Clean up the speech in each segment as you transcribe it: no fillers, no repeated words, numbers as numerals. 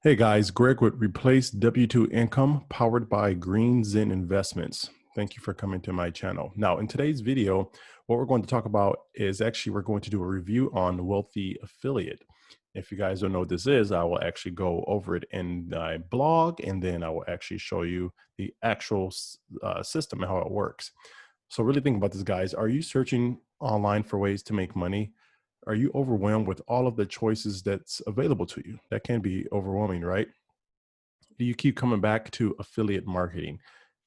Hey guys, Greg with Replace W2 Income powered by Green Zen Investments. Thank you for coming to my channel. Now, in today's video, what we're going to talk about is actually we're going to do a review on Wealthy Affiliate. If you guys don't know what this is, I will actually go over it in my blog and then I will actually show you the actual system and how it works. So really think about this, guys. Are you searching online for ways to make money? Are you overwhelmed with all of the choices that's available to you? That can be overwhelming, right? Do you keep coming back to affiliate marketing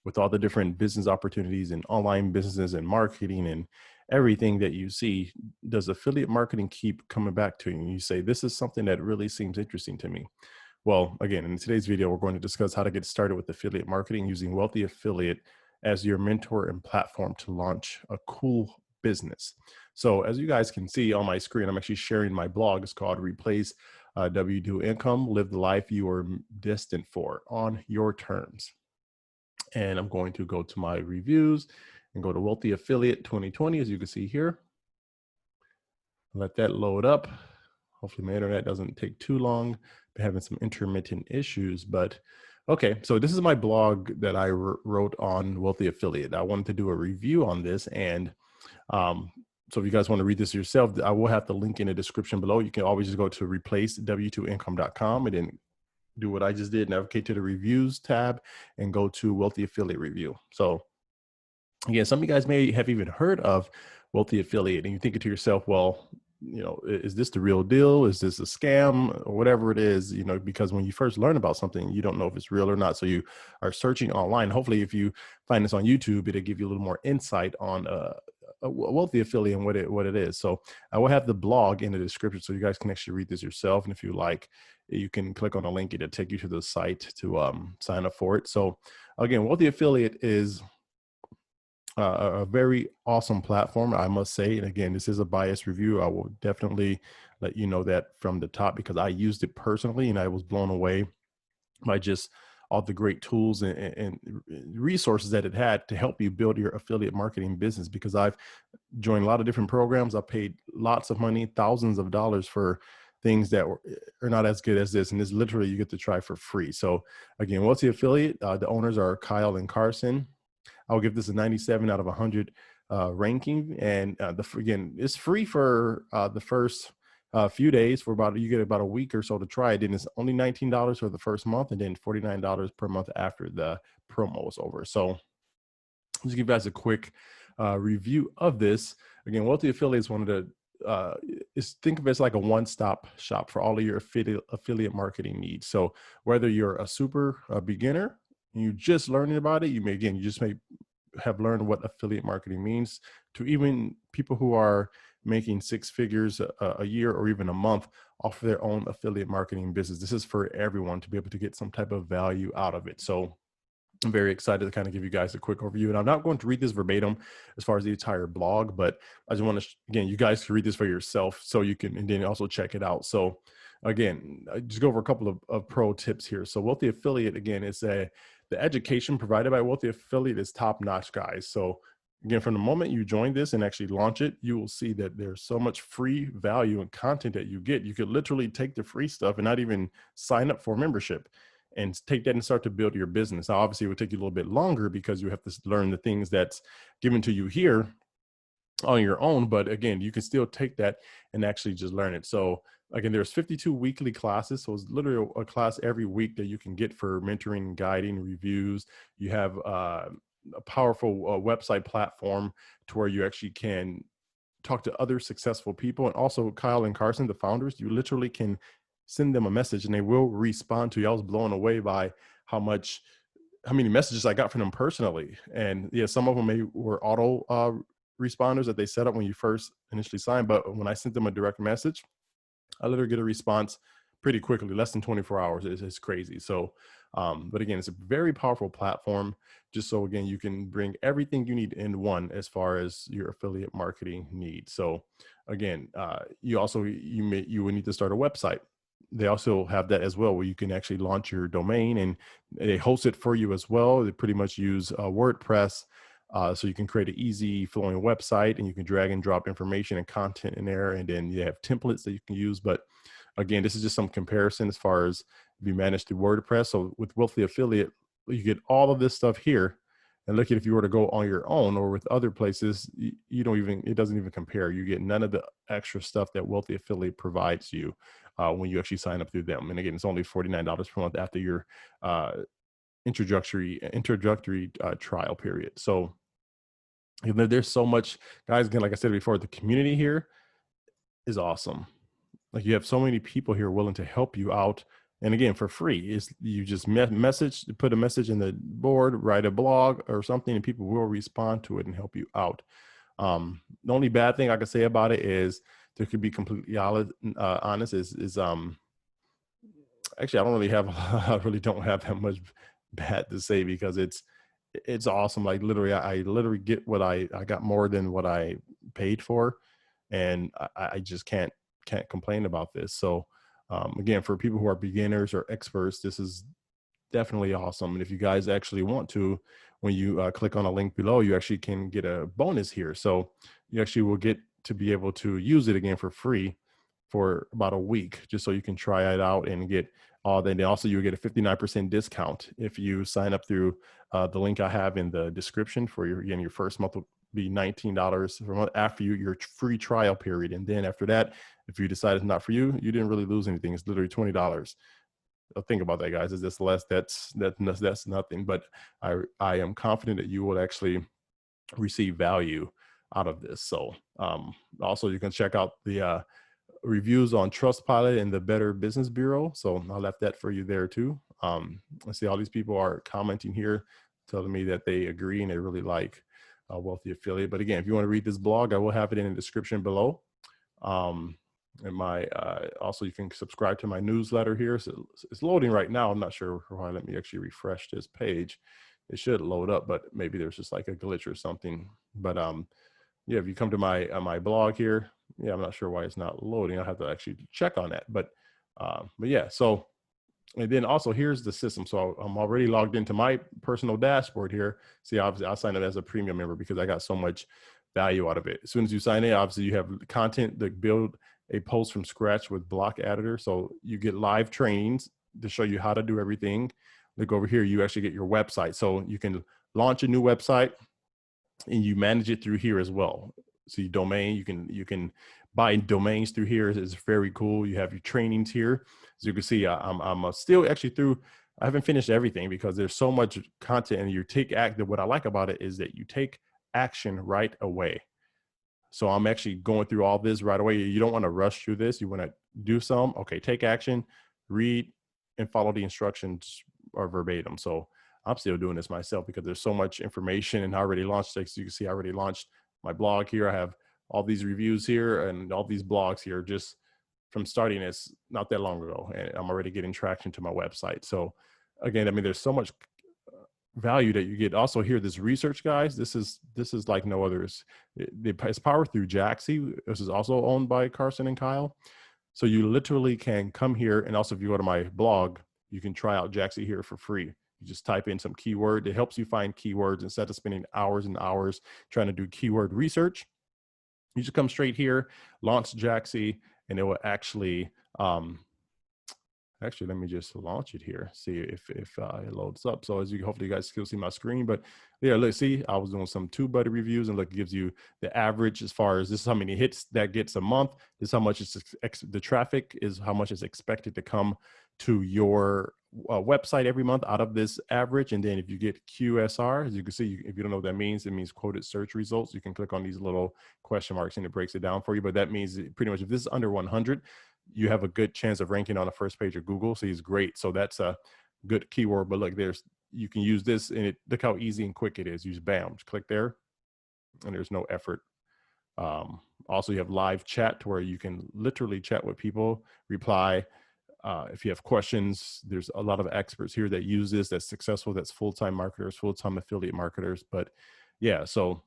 with all the different business opportunities and online businesses and marketing and everything that you see? Does affiliate marketing keep coming back to you? And you say, this is something that really seems interesting to me. Well, again, in today's video, we're going to discuss how to get started with affiliate marketing using Wealthy Affiliate as your mentor and platform to launch a cool business. So as you guys can see on my screen, I'm actually sharing my blog. It's called Replace W2 Income, Live the Life You Are Destined For on Your Terms. And I'm going to go to my reviews and go to Wealthy Affiliate 2020, as you can see here. Let that load up. Hopefully my internet doesn't take too long. Been having some intermittent issues, but okay. So this is my blog that I wrote on Wealthy Affiliate. I wanted to do a review on this, and so if you guys want to read this yourself, I will have the link in the description below. You can always just go to replacew2income.com and then do what I just did, navigate to the reviews tab and go to Wealthy Affiliate Review. So again, some of you guys may have even heard of Wealthy Affiliate and you're thinking to yourself, well, is this the real deal? Is this a scam or whatever it is? Because when you first learn about something, you don't know if it's real or not. So you are searching online. Hopefully, if you find this on YouTube, it'll give you a little more insight on a Wealthy Affiliate and what it is. So I will have the blog in the description so you guys can actually read this yourself. And if you like, you can click on a link. It'll take you to the site to sign up for it. So again, Wealthy Affiliate is a very awesome platform, I must say. And again, this is a biased review. I will definitely let you know that from the top because I used it personally and I was blown away by just all the great tools and resources that it had to help you build your affiliate marketing business. Because I've joined a lot of different programs. I paid lots of money, thousands of dollars for things that are not as good as this. And this literally you get to try for free. So again, what's the affiliate? The owners are Kyle and Carson. I'll give this a 97 out of 100 ranking. And again, it's free for the first few days you get about a week or so to try it. And it's only $19 for the first month and then $49 per month after the promo is over. So just give you guys a quick review of this. Again, Wealthy Affiliate is one of the think of it as like a one-stop shop for all of your affiliate marketing needs. So whether you're a beginner, you're just learning about it, you just may have learned what affiliate marketing means, to even people who are making six figures a year or even a month off of their own affiliate marketing business. This is for everyone to be able to get some type of value out of it. So I'm very excited to kind of give you guys a quick overview. And I'm not going to read this verbatim as far as the entire blog, but I just want to, again, you guys can read this for yourself so you can, and then also check it out. So again, I just go over a couple of pro tips here. So Wealthy Affiliate, again, is the education provided by Wealthy Affiliate is top notch, guys. So again, from the moment you join this and actually launch it, you will see that there's so much free value and content that you get. You could literally take the free stuff and not even sign up for membership and take that and start to build your business. Now, obviously, it would take you a little bit longer because you have to learn the things that's given to you here on your own. But again, you can still take that and actually just learn it. So again, there's 52 weekly classes. So it's literally a class every week that you can get for mentoring, guiding, reviews. You have a powerful website platform to where you actually can talk to other successful people. And also Kyle and Carson, the founders, you literally can send them a message and they will respond to you. I was blown away by how many messages I got from them personally. And yeah, some of them were auto responders that they set up when you first initially signed. But when I sent them a direct message, I literally get a response pretty quickly, less than 24 hours. It's crazy. So, but again, it's a very powerful platform just so again, you can bring everything you need in one as far as your affiliate marketing needs. So again, you would need to start a website. They also have that as well, where you can actually launch your domain and they host it for you as well. They pretty much use WordPress. So you can create an easy flowing website and you can drag and drop information and content in there. And then you have templates that you can use. But again, this is just some comparison as far as if you manage through WordPress. So with Wealthy Affiliate, you get all of this stuff here. And look at if you were to go on your own or with other places, you don't even, it doesn't even compare. You get none of the extra stuff that Wealthy Affiliate provides you when you actually sign up through them. And again, it's only $49 per month after your introductory trial period. So there's so much, guys. Again, like I said before, the community here is awesome. Like, you have so many people here willing to help you out. And again, for free, is you just put a message in the board, write a blog or something, and people will respond to it and help you out. The only bad thing I could say about it is, there could be completely honest, is actually, I don't really have, I really don't have that much bad to say, because it's awesome. Like, literally, I literally get what I got more than what I paid for. And I just can't complain about this. So again, for people who are beginners or experts, this is definitely awesome. And if you guys actually want to, when you click on a link below, you actually can get a bonus here. So you actually will get to be able to use it again for free for about a week, just so you can try it out and get all that. And also, you get a 59% discount if you sign up through the link I have in the description. For your first month will be $19 per month after your free trial period. And then after that, if you decide it's not for you, you didn't really lose anything. It's literally $20. Think about that, guys. Is this less? That's nothing. But I am confident that you will actually receive value out of this. So also, you can check out the reviews on Trustpilot and the Better Business Bureau. So I left that for you there too. I see all these people are commenting here, telling me that they agree and they really like Wealthy Affiliate. But again, if you want to read this blog, I will have it in the description below. And also, you can subscribe to my newsletter here. So it's loading right now. I'm not sure why. Let me actually refresh this page. It should load up, but maybe there's just like a glitch or something. But yeah, if you come to my blog here, yeah, I'm not sure why it's not loading. I'll have to actually check on that. But yeah, so, and then also, here's the system. So I'm already logged into my personal dashboard here. See, obviously, I signed up as a premium member because I got so much value out of it. As soon as you sign in, obviously, you have content to build a post from scratch with block editor. So you get live trainings to show you how to do everything. Look over here, you actually get your website. So you can launch a new website and you manage it through here as well. See, domain, you can buy domains through here. It's very cool. You have your trainings here. As you can see, I'm still actually through. I haven't finished everything because there's so much content, and you take what I like about it is that you take action right away. So I'm actually going through all this right away. You don't want to rush through this. You want to do some, okay, take action, read, and follow the instructions or verbatim. So I'm still doing this myself because there's so much information, and I already launched. As you can see, I already launched my blog here. I have all these reviews here and all these blogs here just from starting this not that long ago. And I'm already getting traction to my website. So again, I mean, there's so much value that you get. Also here, this research, guys, this is like no others. It's powered through Jaxi. This is also owned by Carson and Kyle. So you literally can come here, and also if you go to my blog, you can try out Jaxi here for free. You just type in some keyword. It helps you find keywords instead of spending hours and hours trying to do keyword research. You just come straight here, launch Jaxi, and it will actually actually, let me just launch it here, see if it loads up. So as you, hopefully you guys still see my screen, but yeah, let's see, I was doing some TubeBuddy reviews, and look, it gives you the average as far as this is how many hits that gets a month. This is how much the traffic is, how much is expected to come to your website every month out of this average. And then if you get QSR, as you can see, if you don't know what that means, it means quoted search results. You can click on these little question marks and it breaks it down for you. But that means pretty much if this is under 100, you have a good chance of ranking on the first page of Google. So he's great. So that's a good keyword. But look, you can use this, and look how easy and quick it is. Use BAM, just click there, and there's no effort. Also, you have live chat to where you can literally chat with people, reply. If you have questions, there's a lot of experts here that use this, that's successful, that's full-time marketers, full-time affiliate marketers. But yeah, so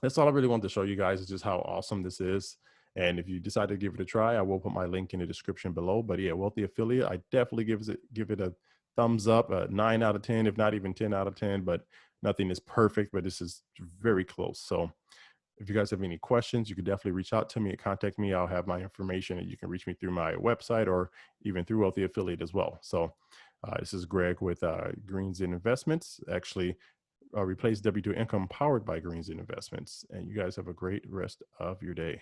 that's all I really wanted to show you guys, is just how awesome this is. And if you decide to give it a try, I will put my link in the description below. But yeah, Wealthy Affiliate, I definitely give it a thumbs up, a 9 out of 10, if not even 10 out of 10. But nothing is perfect, but this is very close. So If you guys have any questions, you can definitely reach out to me and contact me. I'll have my information, and you can reach me through my website or even through Wealthy Affiliate as well. So this is Greg with Green Zen Investments. Actually, replace W2 income powered by Green Zen Investments. And you guys have a great rest of your day.